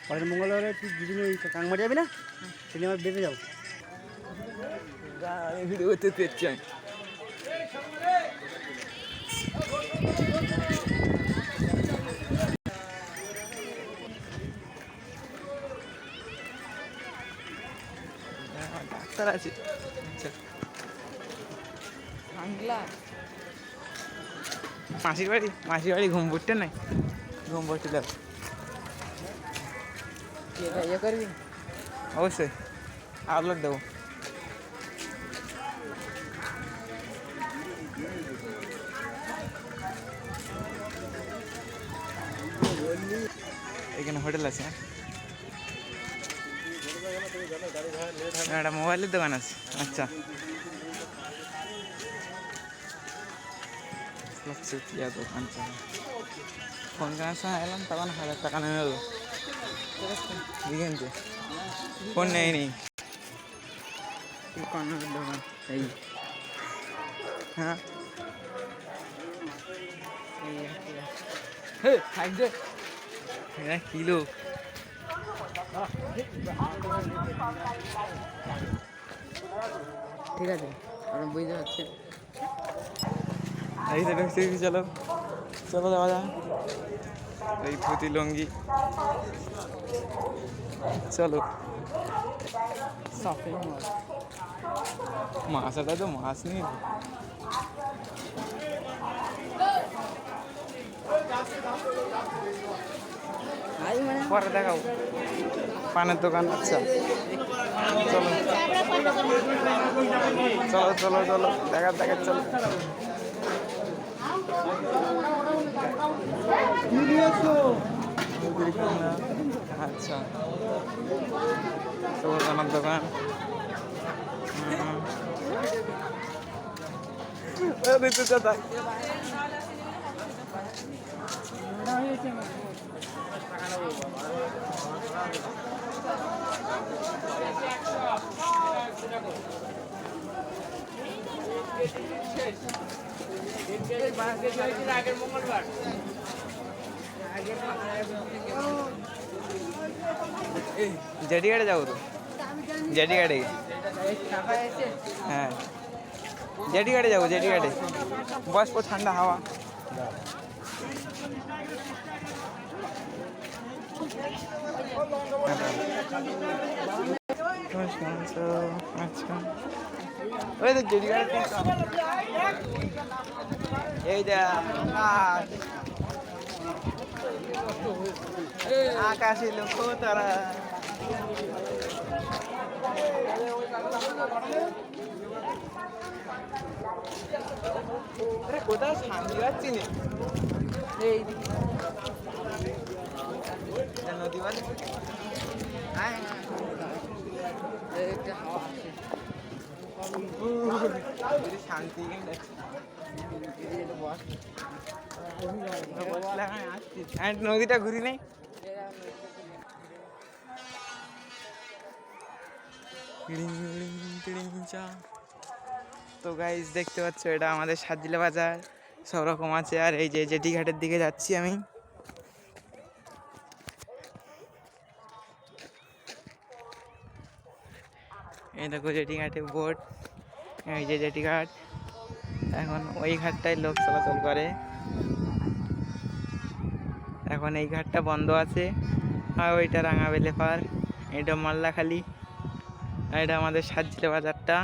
পরের মঙ্গলবারে তুই দুদিন ওই কাংমারি যাবি না? সেদিন আমার বেঁধে যাও। ভিডিও করতে পেরেছি আমি। ডাক্তার আছে। আচ্ছা মাসির বাড়ি ঘুম পড়তে নাই, ঘুম পড়তে দেব ইয়ে করবি অবশ্যই আপলোড দেবো। এখানে হোটেল আছে, একটা মোবাইলের দোকান আছে। আচ্ছা দোকান ফোন কেনার সময় এলাম তখন 1000 টাকা নেমে এলো কিনতে, ফোন নেই দোকান এই। হ্যাঁ কিলো ঠিক আছে, আমরা বুঝতে পারছি। এই তো ঢুকছি, চলো চলো যাওয়া যায়। এই ধুতি লুঙ্গি, চলো। মাছ এটা তো মাছ নেই, পরে দেখাবো। পানের দোকান। আচ্ছা চলো চলো চলো চলো দেখা চলো। আচ্ছা তো পানের দোকান। আগের মঙ্গলবার জেডিঘাটে যাবো তো, জেডিঘাটে। হ্যাঁ জেডিঘাটে যাবো, জেডিঘাটে বসবো, ঠান্ডা হাওয়া। আচ্ছা ওই তো জেডিঘাটে এই আকাশে লক্ষ্য তারা। কোথাও শান্তি পাচ্ছি না, এই নদী বলে শান্তি নদীটা ঘুরি নেই। তো গাইস দেখতে পাচ্ছ এটা আমাদের সাতজিলা বাজার, সব রকম আছে। আর এই যে জেটিঘাটের দিকে যাচ্ছি আমি। এই দেখো জেটিঘাটে বোট, এই যে জেটিঘাট। এখন ওই ঘাটটায় লোক চলাচল করে, এখন এই ঘাটটা বন্ধ আছে। আর ওইটা রাঙাবেলে পার, এটা মাল্লাখালি, এটা আমাদের সাতজিলা বাজারটা।